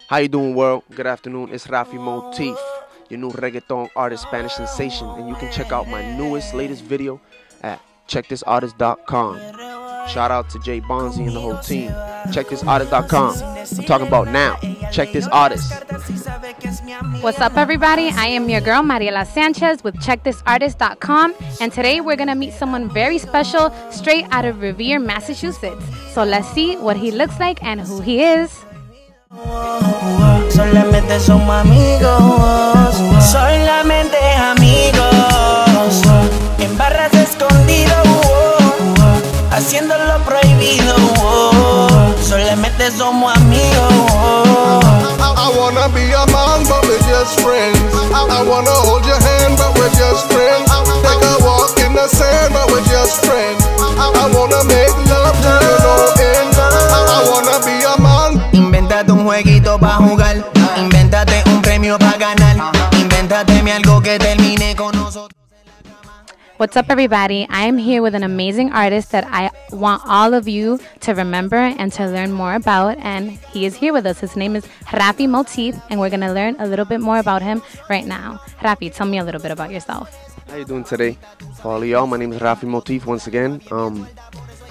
How you doing, world? Good afternoon. It's Raphy Motiff, your new reggaeton artist, Spanish sensation, and you can check out my latest video at checkthisartist.com. Shout out to Jay Bonzi and the whole team. Checkthisartist.com. I'm talking about now. Check this artist. What's up, everybody? I am your girl, Mariela Sanchez with checkthisartist.com, and today we're gonna meet someone very special straight out of Revere, Massachusetts. So let's see what he looks like and who he is. Solamente somos amigos, solamente amigos, en barras escondidos, haciendo lo prohibido, solamente somos amigos. I wanna be a man, but we're just friends. I wanna hold your hand, but we're just friends. Take a walk in the sand, but we're just friends. I wanna make love to you, no end. I wanna be a man. Invéntate un jueguito pa' jugar, invéntate un premio pa' ganar, invéntateme algo que termine con nosotros. What's up, everybody? I am here with an amazing artist that I want all of you to remember and to learn more about, and he is here with us. His name is Raphy Motiff, and we're going to learn a little bit more about him right now. Raphy, tell me a little bit about yourself. How you doing today? For all of y'all, my name is Raphy Motif once again. I'm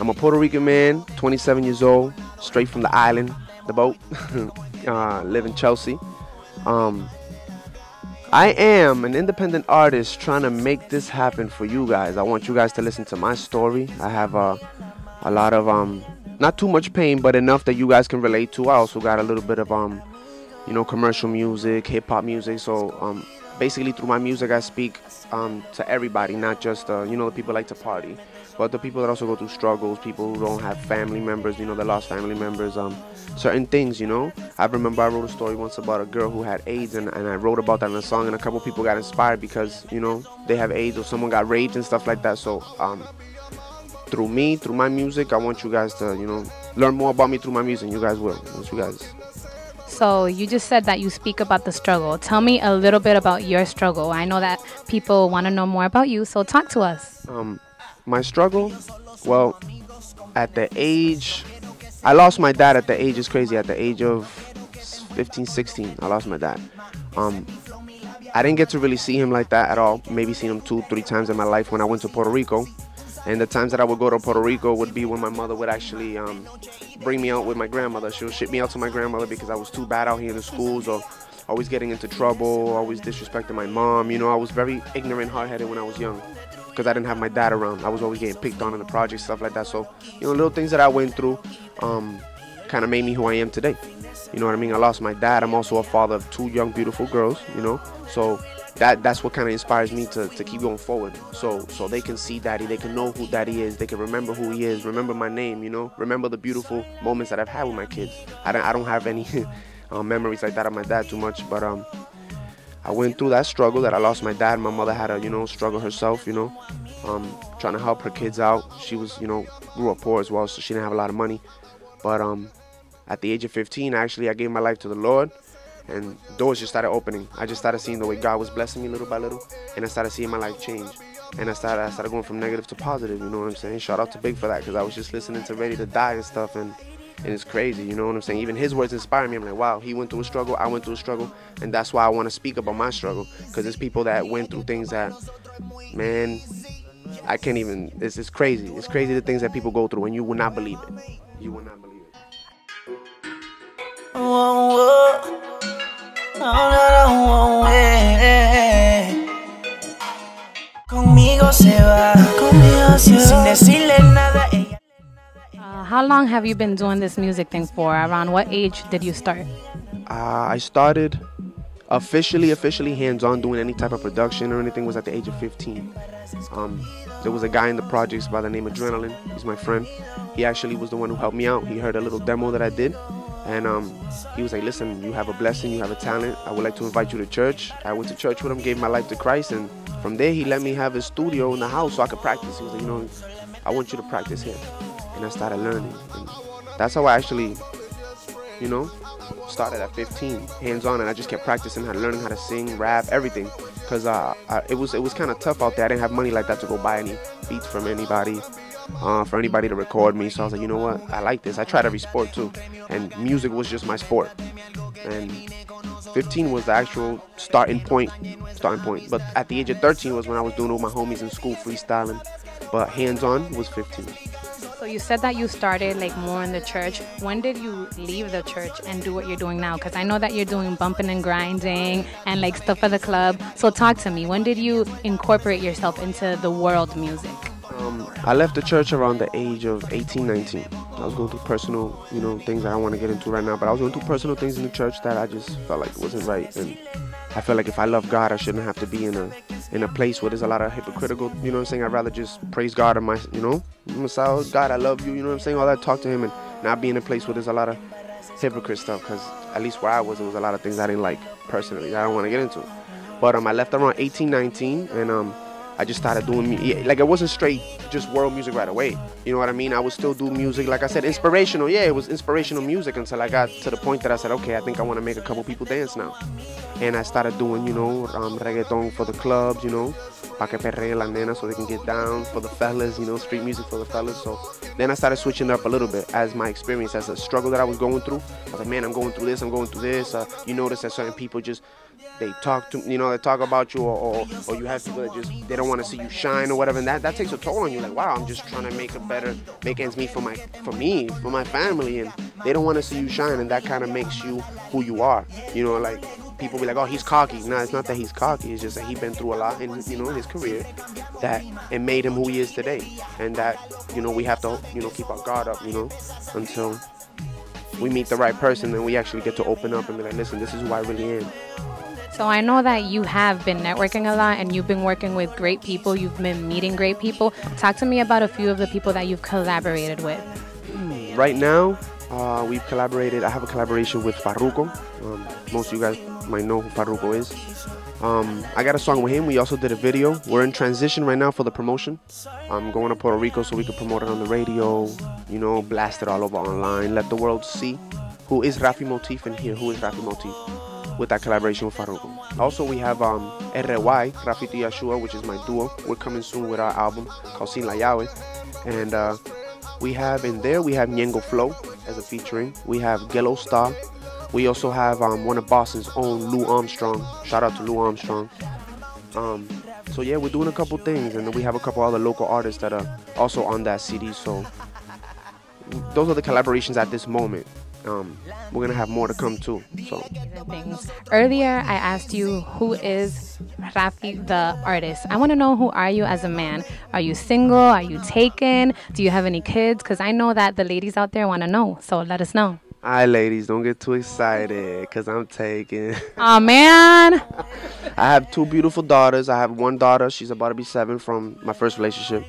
a Puerto Rican man, 27 years old, straight from the island, the boat. Live in Chelsea. I am an independent artist trying to make this happen for you guys. I want you guys to listen to my story. I have a lot of not too much pain, but enough that you guys can relate to. I also got a little bit of commercial music, hip hop music. So basically through my music I speak to everybody, not just the people like to party, but the people that also go through struggles, people who don't have family members, they lost family members, certain things, I remember I wrote a story once about a girl who had AIDS, and I wrote about that in a song, and a couple people got inspired because, they have AIDS or someone got raped and stuff like that. So through my music, I want you guys to, learn more about me through my music. You guys will. So you just said that you speak about the struggle. Tell me a little bit about your struggle. I know that people want to know more about you, so talk to us. My struggle, well, at the age, I lost my dad at the age, it's crazy, at the age of 15, 16, I lost my dad. I didn't get to really see him like that at all. Maybe seen him 2-3 times in my life when I went to Puerto Rico. And the times that I would go to Puerto Rico would be when my mother would actually bring me out with my grandmother. She would ship me out to my grandmother because I was too bad out here in the schools, or always getting into trouble, always disrespecting my mom. I was very ignorant, hard-headed when I was young because I didn't have my dad around. I was always getting picked on in the project, stuff like that. So, little things that I went through kind of made me who I am today. You know what I mean? I lost my dad. I'm also a father of 2 young, beautiful girls, So that's what kind of inspires me to keep going forward. So they can see daddy, they can know who daddy is, they can remember who he is, remember my name, remember the beautiful moments that I've had with my kids. I don't have any memories like that of my dad too much, but I went through that struggle that I lost my dad. My mother had to, struggle herself, trying to help her kids out. She was, grew up poor as well, so she didn't have a lot of money. But at the age of 15, actually, I gave my life to the Lord, and doors just started opening. I just started seeing the way God was blessing me little by little, and I started seeing my life change. And I started going from negative to positive, you know what I'm saying? Shout out to Big for that, because I was just listening to Ready to Die and stuff, and it's crazy, you know what I'm saying? Even his words inspire me. I'm like, wow, he went through a struggle, I went through a struggle, and that's why I want to speak about my struggle, because there's people that went through things that, man, I can't even, it's crazy. It's crazy the things that people go through, and you will not believe it. You will not believe it. Conmigo se va, sin decirle nada. How long have you been doing this music thing for? Around what age did you start? I started officially hands-on doing any type of production or anything was at the age of 15. There was a guy in the projects by the name of Adrenaline. He's my friend. He actually was the one who helped me out. He heard a little demo that I did, and he was like, listen, you have a blessing, you have a talent, I would like to invite you to church. I went to church with him, gave my life to Christ, and from there he let me have his studio in the house so I could practice. He was like, I want you to practice here. And I started learning, and that's how I actually, started at 15, hands-on, and I just kept practicing, learning how to sing, rap, everything, because it was kind of tough out there. I didn't have money like that to go buy any beats from anybody, for anybody to record me. So I was like, you know what, I like this. I tried every sport too, and music was just my sport. and 15 was the actual starting point. But at the age of 13 was when I was doing it with my homies in school, freestyling. But hands-on was 15. So you said that you started like more in the church. When did you leave the church and do what you're doing now? Because I know that you're doing bumping and grinding and like stuff for the club. So talk to me. When did you incorporate yourself into the world music? I left the church around the age of 18, 19. I was going through personal, things that I don't want to get into right now. But I was going through personal things in the church that I just felt like wasn't right. And I felt like if I love God, I shouldn't have to be in a place where there's a lot of hypocritical, I'd rather just praise God and God, I love you, all that, talk to him and not be in a place where there's a lot of hypocrite stuff, because at least where I was, there was a lot of things I didn't like personally that I don't want to get into. But I left around 18, 19 and I just started doing, like it wasn't straight just world music right away. You know what I mean? I would still do music, like I said, inspirational. Yeah, it was inspirational music until I got to the point that I said, okay, I think I want to make a couple people dance now. And I started doing, reggaeton for the clubs, pa que perreen las nenas so they can get down, for the fellas, street music for the fellas. So then I started switching it up a little bit as my experience, as a struggle that I was going through. I was like, man, I'm going through this. You notice that certain people just, they talk to, they talk about you, or you have people that just, they don't want to see you shine or whatever, and that takes a toll on you. Like, wow, I'm just trying to make ends meet for my family, and they don't want to see you shine, and that kind of makes you who you are. Like, people be like, oh, he's cocky. No, it's not that he's cocky. It's just that he's been through a lot in his career that it made him who he is today, and that we have to keep our guard up until we meet the right person and we actually get to open up and be like, listen, this is who I really am. So I know that you have been networking a lot and you've been working with great people. You've been meeting great people. Talk to me about a few of the people that you've collaborated with. Right now, we've collaborated. I have a collaboration with Farruko. Most of you guys might know who Farruko is. I got a song with him. We also did a video. We're in transition right now for the promotion. I'm going to Puerto Rico so we can promote it on the radio, blast it all over online, let the world see who is Raphy Motif and hear who is Raphy Motif with that collaboration with Farruko. Also, we have RY, Rafiti Yashua, which is my duo. We're coming soon with our album called Sin La Llave. And we have Ñengo Flow as a featuring. We have Gello Star. We also have one of Boston's own, Lou Armstrong. Shout out to Lou Armstrong. So yeah, we're doing a couple things, and then we have a couple other local artists that are also on that CD. So those are the collaborations at this moment. We're gonna have more to come too. So earlier I asked you who is Raphy the artist. I want to know, who are you as a man? Are you single? Are you taken? Do you have any kids? Because I know that the ladies out there want to know. So let us know. Alright, ladies, don't get too excited because I'm taken. Oh man. I have two beautiful daughters. I have one daughter, she's about to be 7 from my first relationship.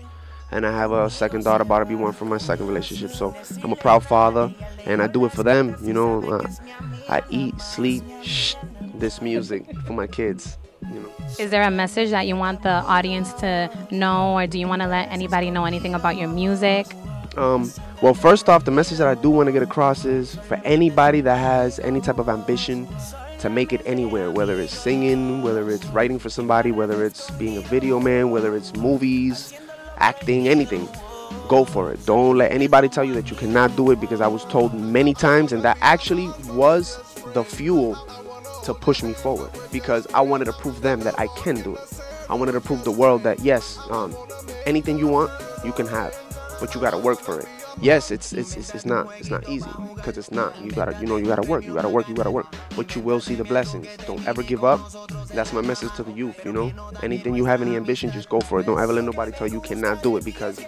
And I have a second daughter about to be 1 from my second relationship. So I'm a proud father, and I do it for them. I eat, sleep, this music for my kids. Is there a message that you want the audience to know, or do you want to let anybody know anything about your music? Well, first off, the message that I do want to get across is for anybody that has any type of ambition to make it anywhere, whether it's singing, whether it's writing for somebody, whether it's being a video man, whether it's movies, acting, anything, go for it. Don't let anybody tell you that you cannot do it, because I was told many times, and that actually was the fuel to push me forward, because I wanted to prove them that I can do it. I wanted to prove the world that yes, anything you want, you can have, but you gotta work for it. Yes, it's not easy, because it's not. You gotta work, but you will see the blessings. Don't ever give up. That's my message to the youth. Anything you have, any ambition, just go for it. Don't ever let nobody tell you cannot do it, because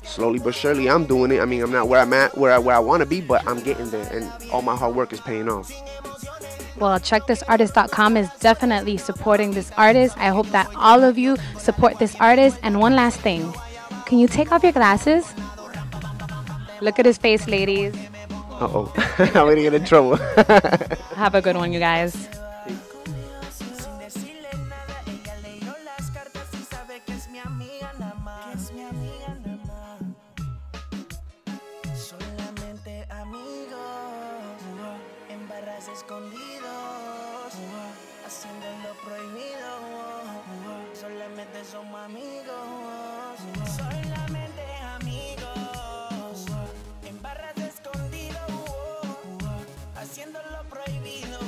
slowly but surely I'm doing it. I mean, I'm not where I'm at, where I want to be, but I'm getting there, and all my hard work is paying off. Well, checkthisartist.com is definitely supporting this artist. I hope that all of you support this artist. And one last thing, can you take off your glasses? Look at his face, ladies. Uh-oh. I'm going to get in trouble. Have a good one, you guys. Haciendo lo prohibido. prohibido.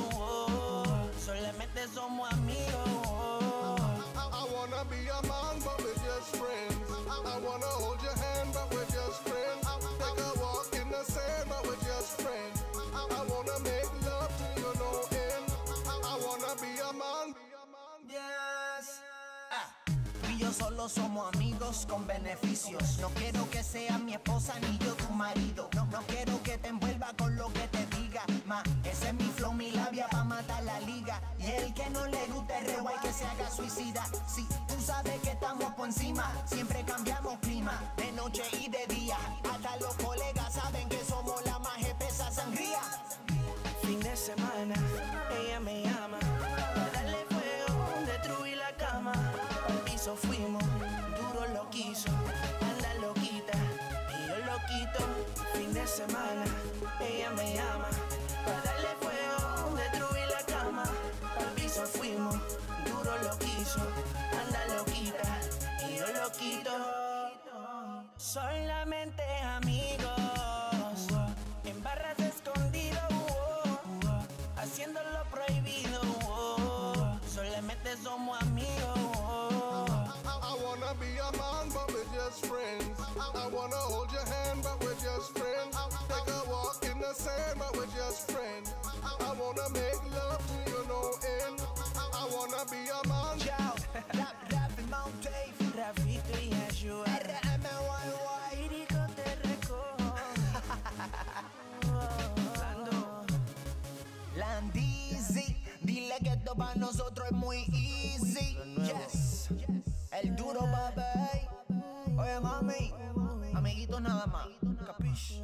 Solamente somos amigos. I wanna be a man, but we're just friends. I wanna hold your hand, but we're just friends. Take a walk in the sand, but we're just friends. I wanna make love to you, no end. I wanna be a man. Yes. Tú y yo solo somos amigos con beneficios. No quiero que seas mi esposa ni yo tu marido. No quiero que te envuelva con lo que te diga. Ma, ese es mi flow, mi labia pa' matar la liga. Y el que no le guste el reguay que se haga suicida. Si tú sabes que estamos por encima, siempre cambiamos clima, de noche y de día. Hasta los colegas saben que somos la más espesa sangría. Fin de semana, ella me llama para darle fuego, destruir la cama. Al piso fuimos, duro lo quiso, anda loquita y yo lo quito. Fin de semana, ella me llama para darle fuego, destruir la cama. Al piso fuimos, duro lo quiso, anda loquita y yo lo quito. Solamente amigos, en barras escondidos, haciendo lo prohibido. Solamente somos amigos. I wanna be a man, but we're just friends. I wanna hold your hand, but we're just friends. Take a walk in the sand, but we're just friends. I wanna make love to you, no end. I wanna be a man. Chao, Raphy Motiff, Rafito y Ayua, RMYY. Irico te recojo. Landizi, dile que esto para nosotros es muy easy. Yes, el duro baby. Oye mami, amiguito nada más. Capish.